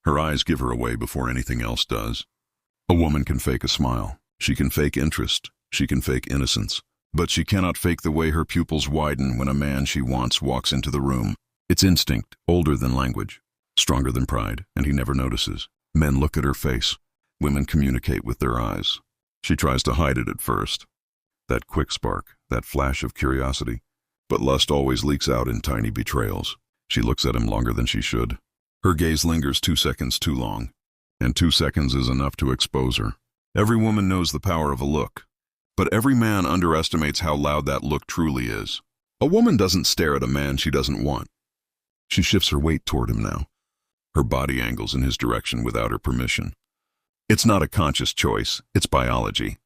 Her eyes give her away before anything else does. A woman can fake a smile. She can fake interest. She can fake innocence. But she cannot fake the way her pupils widen when a man she wants walks into the room. It's instinct, older than language, stronger than pride, and he never notices. Men look at her face. Women communicate with their eyes. She tries to hide it at first. That quick spark, that flash of curiosity. But lust always leaks out in tiny betrayals. She looks at him longer than she should. Her gaze lingers 2 seconds too long, and 2 seconds is enough to expose her. Every woman knows the power of a look, but every man underestimates how loud that look truly is. A woman doesn't stare at a man she doesn't want. She shifts her weight toward him now. Her body angles in his direction without her permission. It's not a conscious choice, it's biology.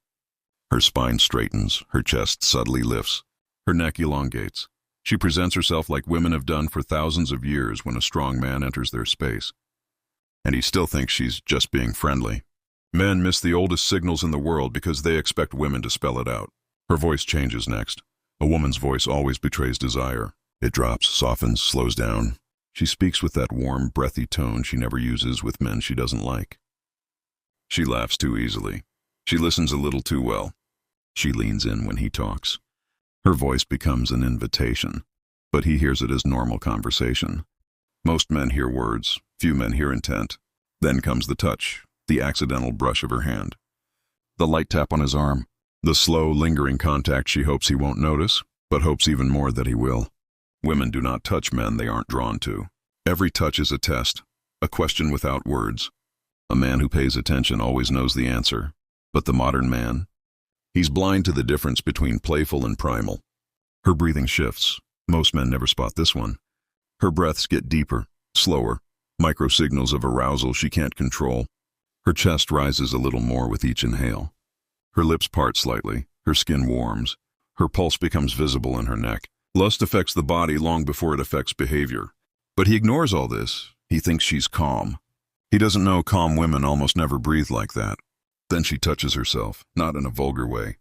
Her spine straightens, her chest subtly lifts, her neck elongates. She presents herself like women have done for thousands of years when a strong man enters their space. And he still thinks she's just being friendly. Men miss the oldest signals in the world because they expect women to spell it out. Her voice changes next. A woman's voice always betrays desire. It drops, softens, slows down. She speaks with that warm, breathy tone she never uses with men she doesn't like. She laughs too easily. She listens a little too well. She leans in when he talks. Her voice becomes an invitation, but he hears it as normal conversation. Most men hear words, few men hear intent. Then comes the touch, the accidental brush of her hand. The light tap on his arm. The slow, lingering contact she hopes he won't notice, but hopes even more that he will. Women do not touch men they aren't drawn to. Every touch is a test, a question without words. A man who pays attention always knows the answer, but the modern man, he's blind to the difference between playful and primal. Her breathing shifts. Most men never spot this one. Her breaths get deeper, slower, microsignals of arousal she can't control. Her chest rises a little more with each inhale. Her lips part slightly, her skin warms. Her pulse becomes visible in her neck. Lust affects the body long before it affects behavior. But he ignores all this. He thinks she's calm. He doesn't know calm women almost never breathe like that. Then she touches herself, not in a vulgar way.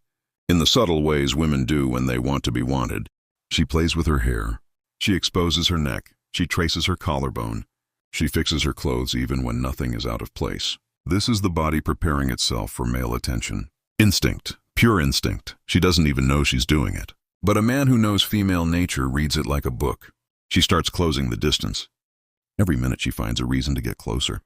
In the subtle ways women do when they want to be wanted. She plays with her hair. She exposes her neck. She traces her collarbone. She fixes her clothes even when nothing is out of place. This is the body preparing itself for male attention. Instinct, pure instinct. She doesn't even know she's doing it. But a man who knows female nature reads it like a book. She starts closing the distance. Every minute she finds a reason to get closer.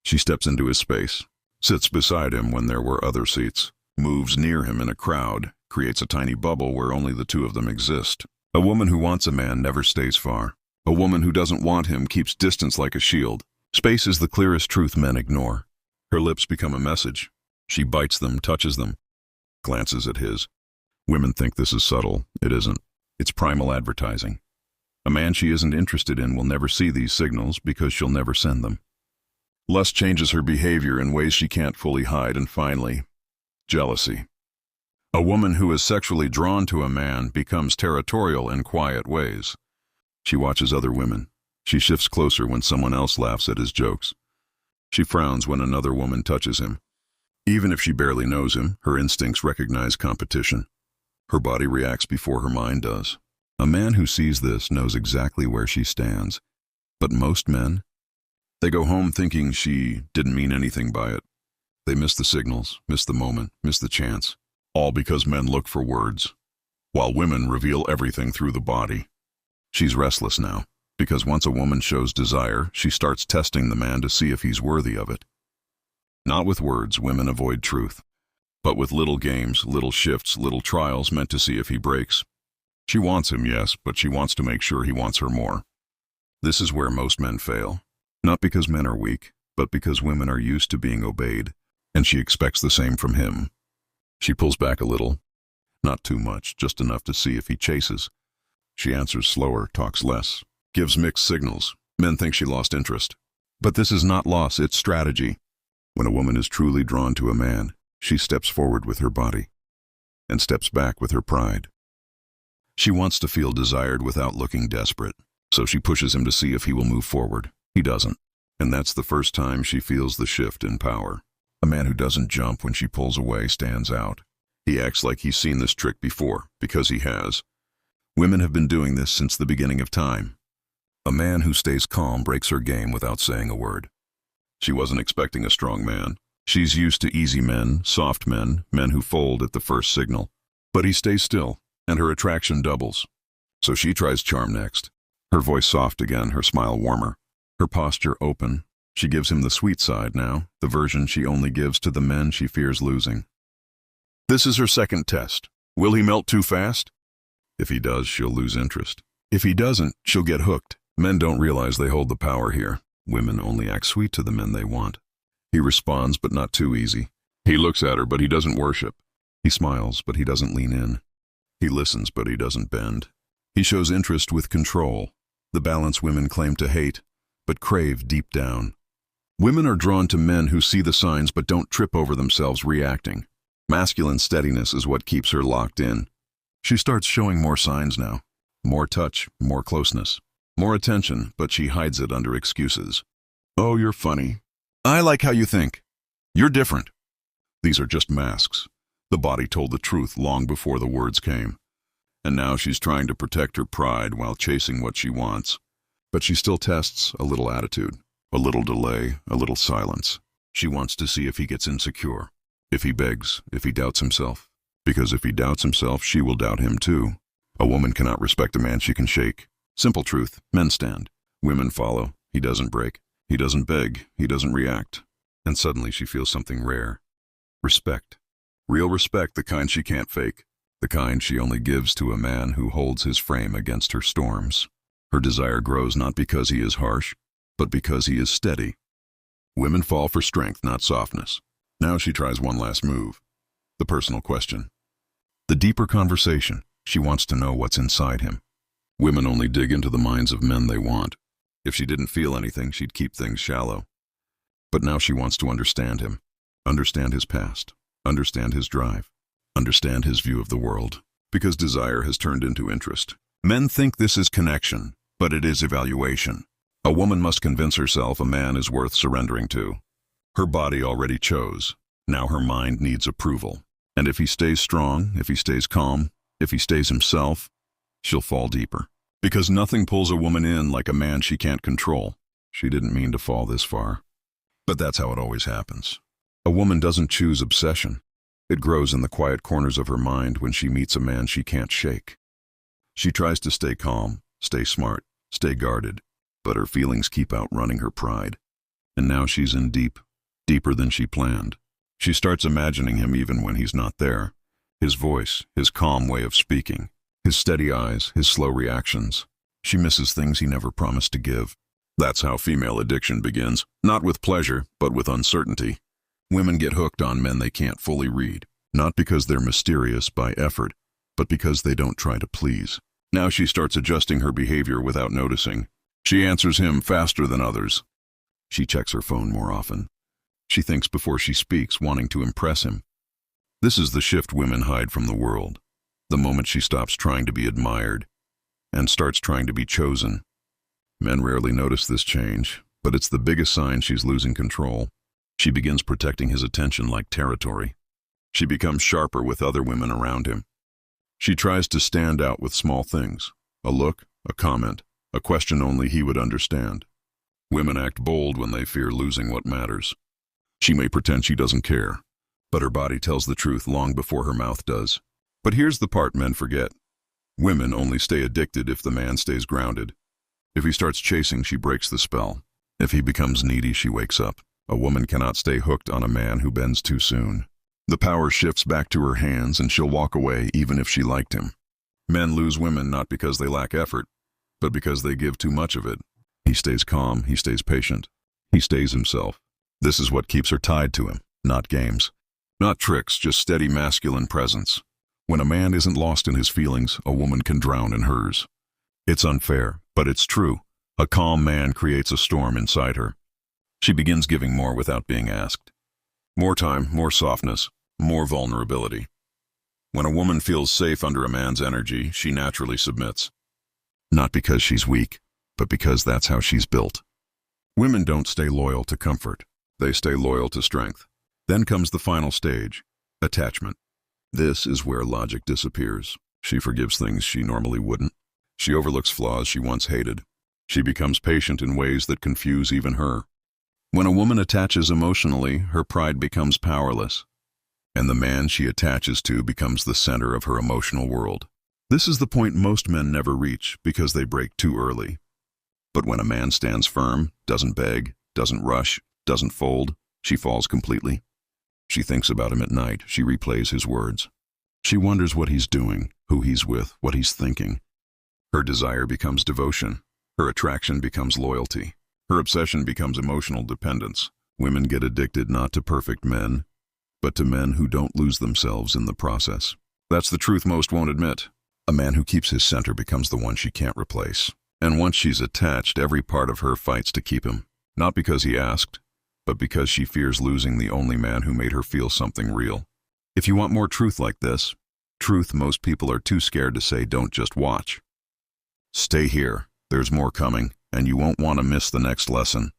She steps into his space, sits beside him when there were other seats, moves near him in a crowd, creates a tiny bubble where only the two of them exist. A woman who wants a man never stays far. A woman who doesn't want him keeps distance like a shield. Space is the clearest truth men ignore. Her lips become a message. She bites them, touches them, glances at his. Women think this is subtle. It isn't. It's primal advertising. A man she isn't interested in will never see these signals because she'll never send them. Lust changes her behavior in ways she can't fully hide, and finally, jealousy. A woman who is sexually drawn to a man becomes territorial in quiet ways. She watches other women. She shifts closer when someone else laughs at his jokes. She frowns when another woman touches him. Even if she barely knows him, her instincts recognize competition. Her body reacts before her mind does. A man who sees this knows exactly where she stands. But most men, they go home thinking she didn't mean anything by it. They miss the signals, miss the moment, miss the chance. All because men look for words, while women reveal everything through the body. She's restless now, because once a woman shows desire, she starts testing the man to see if he's worthy of it. Not with words, women avoid truth, but with little games, little shifts, little trials meant to see if he breaks. She wants him, yes, but she wants to make sure he wants her more. This is where most men fail. Not because men are weak, but because women are used to being obeyed, and she expects the same from him. She pulls back a little, not too much, just enough to see if he chases. She answers slower, talks less, gives mixed signals. Men think she lost interest. But this is not loss, it's strategy. When a woman is truly drawn to a man, she steps forward with her body, and steps back with her pride. She wants to feel desired without looking desperate, so she pushes him to see if he will move forward. He doesn't, and that's the first time she feels the shift in power. A man who doesn't jump when she pulls away stands out. He acts like he's seen this trick before, because he has. Women have been doing this since the beginning of time. A man who stays calm breaks her game without saying a word. She wasn't expecting a strong man. She's used to easy men, soft men, men who fold at the first signal. But he stays still, and her attraction doubles. So she tries charm next. Her voice soft again, her smile warmer. Her posture open. She gives him the sweet side now, the version she only gives to the men she fears losing. This is her second test. Will he melt too fast? If he does, she'll lose interest. If he doesn't, she'll get hooked. Men don't realize they hold the power here. Women only act sweet to the men they want. He responds, but not too easy. He looks at her, but he doesn't worship. He smiles, but he doesn't lean in. He listens, but he doesn't bend. He shows interest with control, the balance women claim to hate, but crave deep down. Women are drawn to men who see the signs but don't trip over themselves reacting. Masculine steadiness is what keeps her locked in. She starts showing more signs now. More touch, more closeness. More attention, but she hides it under excuses. Oh, you're funny. I like how you think. You're different. These are just masks. The body told the truth long before the words came. And now she's trying to protect her pride while chasing what she wants. But she still tests a little attitude, a little delay, a little silence. She wants to see if he gets insecure, if he begs, if he doubts himself. Because if he doubts himself, she will doubt him too. A woman cannot respect a man she can shake. Simple truth, men stand. Women follow. He doesn't break. He doesn't beg. He doesn't react. And suddenly she feels something rare. Respect. Real respect, the kind she can't fake. The kind she only gives to a man who holds his frame against her storms. Her desire grows not because he is harsh, but because he is steady. Women fall for strength, not softness. Now she tries one last move. The personal question. The deeper conversation. She wants to know what's inside him. Women only dig into the minds of men they want. If she didn't feel anything, she'd keep things shallow. But now she wants to understand him. Understand his past. Understand his drive. Understand his view of the world. Because desire has turned into interest. Men think this is connection, but it is evaluation. A woman must convince herself a man is worth surrendering to. Her body already chose. Now her mind needs approval. And if he stays strong, if he stays calm, if he stays himself, she'll fall deeper. Because nothing pulls a woman in like a man she can't control. She didn't mean to fall this far. But that's how it always happens. A woman doesn't choose obsession. It grows in the quiet corners of her mind when she meets a man she can't shake. She tries to stay calm, stay smart, stay guarded, but her feelings keep outrunning her pride. And now she's in deep, deeper than she planned. She starts imagining him even when he's not there. His voice, his calm way of speaking, his steady eyes, his slow reactions. She misses things he never promised to give. That's how female addiction begins, not with pleasure, but with uncertainty. Women get hooked on men they can't fully read, not because they're mysterious by effort, but because they don't try to please. Now she starts adjusting her behavior without noticing. She answers him faster than others. She checks her phone more often. She thinks before she speaks, wanting to impress him. This is the shift women hide from the world. The moment she stops trying to be admired and starts trying to be chosen. Men rarely notice this change, but it's the biggest sign she's losing control. She begins protecting his attention like territory. She becomes sharper with other women around him. She tries to stand out with small things, a look, a comment, a question only he would understand. Women act bold when they fear losing what matters. She may pretend she doesn't care, but her body tells the truth long before her mouth does. But here's the part men forget. Women only stay addicted if the man stays grounded. If he starts chasing, she breaks the spell. If he becomes needy, she wakes up. A woman cannot stay hooked on a man who bends too soon. The power shifts back to her hands and she'll walk away even if she liked him. Men lose women not because they lack effort, but because they give too much of it. He stays calm, he stays patient, he stays himself. This is what keeps her tied to him, not games. Not tricks, just steady masculine presence. When a man isn't lost in his feelings, a woman can drown in hers. It's unfair, but it's true. A calm man creates a storm inside her. She begins giving more without being asked. More time, more softness, more vulnerability. When a woman feels safe under a man's energy, she naturally submits. Not because she's weak, but because that's how she's built. Women don't stay loyal to comfort. They stay loyal to strength. Then comes the final stage, attachment. This is where logic disappears. She forgives things she normally wouldn't. She overlooks flaws she once hated. She becomes patient in ways that confuse even her. When a woman attaches emotionally, her pride becomes powerless, and the man she attaches to becomes the center of her emotional world. This is the point most men never reach because they break too early. But when a man stands firm, doesn't beg, doesn't rush, doesn't fold, she falls completely. She thinks about him at night. She replays his words. She wonders what he's doing, who he's with, what he's thinking. Her desire becomes devotion. Her attraction becomes loyalty. Her obsession becomes emotional dependence. Women get addicted not to perfect men, but to men who don't lose themselves in the process. That's the truth most won't admit. A man who keeps his center becomes the one she can't replace. And once she's attached, every part of her fights to keep him. Not because he asked, but because she fears losing the only man who made her feel something real. If you want more truth like this, truth most people are too scared to say, don't just watch. Stay here. There's more coming, and you won't want to miss the next lesson.